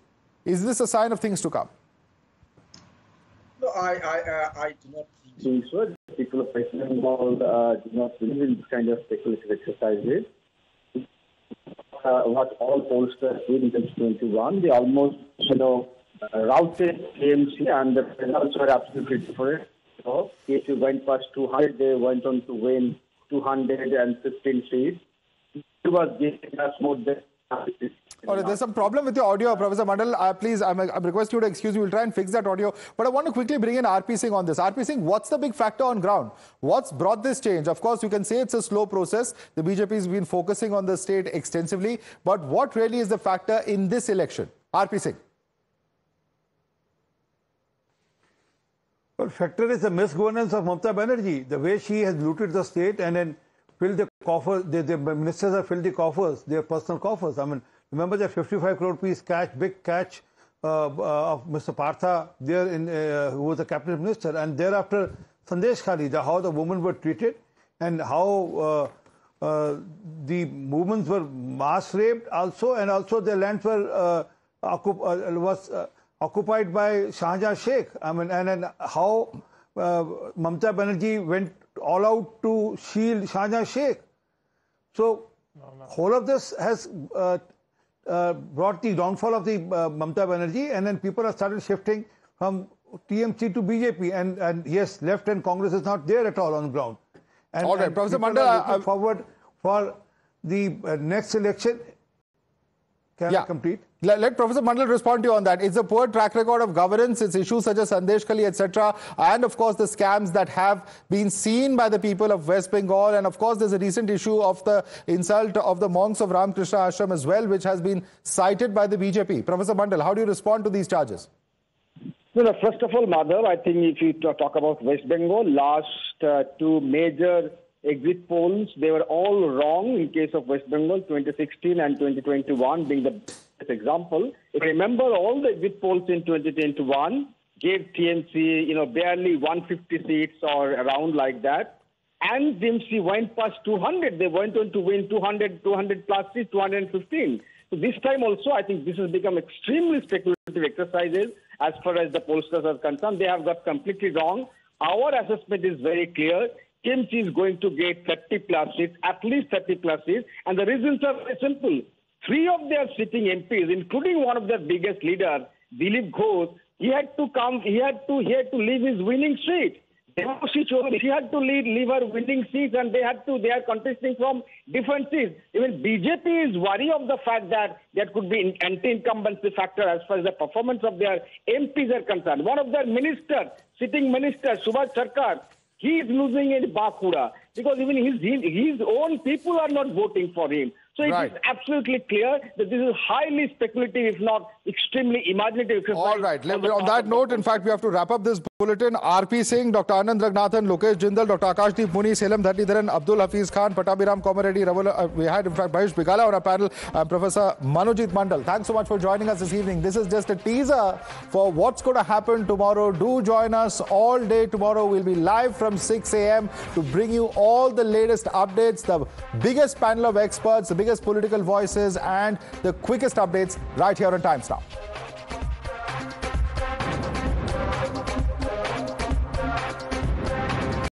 Is this a sign of things to come? No, I do not think so. People of West Bengal do not believe in this kind of speculative exercises. What all pollsters did in 2021, they almost, routed TMC, and the results were absolutely different. So, if you went past 200, they went on to win 215 seats. All right, there's some problem with your audio, Professor Mandal. Please, I'm requesting you to excuse me. We'll try and fix that audio. But I want to quickly bring in RP Singh on this. RP Singh, what's the big factor on ground? What's brought this change? Of course, you can say it's a slow process. The BJP has been focusing on the state extensively. But what really is the factor in this election? RP Singh. Well, factor is the misgovernance of Mamata Banerjee. The way she has looted the state and then filled the coffers, the ministers have filled the coffers, their personal coffers. I mean, remember that 55 crore piece catch, big catch of Mr. Partha there, who was the cabinet minister, and thereafter Sandesh Khali, how the women were treated and how the movements were mass raped also, and also their lands were occupied by Shahjahan Sheikh. I mean, and then how Mamata Banerjee went all out to shield Shahjahan Sheikh. So, whole of this has brought the downfall of the Mamata Banerjee, and then people have started shifting from TMC to BJP, and yes, left and Congress is not there at all on the ground. And, all right, Professor Mandal, looking forward for the next election. Can I complete? Let Professor Mandal respond to you on that. It's a poor track record of governance. It's issues such as Sandesh Khali, etc. And of course, the scams that have been seen by the people of West Bengal. And of course, there's a recent issue of the insult of the monks of Ramakrishna Ashram as well, which has been cited by the BJP. Professor Mandal, how do you respond to these charges? No, first of all, Madhav, I think if you talk about West Bengal, last 2 major exit polls, they were all wrong in case of West Bengal, 2016 and 2021 being the best example. If you remember, all the exit polls in 2021 gave TMC, barely 150 seats or around like that. And TMC went past 200. They went on to win 200 plus seats, 215. So this time also, I think this has become extremely speculative exercises as far as the pollsters are concerned. They have got completely wrong. Our assessment is very clear. TMC is going to get 30 plus seats, at least 30 plus seats. And the reasons are very simple. 3 of their sitting MPs, including one of their biggest leaders, Dilip Ghosh, he had to leave his winning seat. She had to leave her winning seats, and they are contesting from different seats. Even BJP is worried of the fact that there could be an anti-incumbency factor as far as the performance of their MPs are concerned. One of their sitting ministers, Subhash Sarkar, he is losing in Bankura because even his own people are not voting for him. So it is absolutely clear that this is highly speculative, if not extremely imaginative. All right. On that note, in fact, we have to wrap up this bulletin. R.P. Singh, Dr. Anand Ragnathan, Lokesh Jindal, Dr. Akashdeep Muni, Selam Dhanidharan, Abdul Hafiz Khan, Pattabhiram Komareddy, we had, in fact, Mahesh Bigala on our panel, and Professor Manojit Mandal. Thanks so much for joining us this evening. This is just a teaser for what's going to happen tomorrow. Do join us all day tomorrow. We'll be live from 6 a.m. to bring you all the latest updates, the biggest panel of experts, the biggest political voices, and the quickest updates right here on Times Now.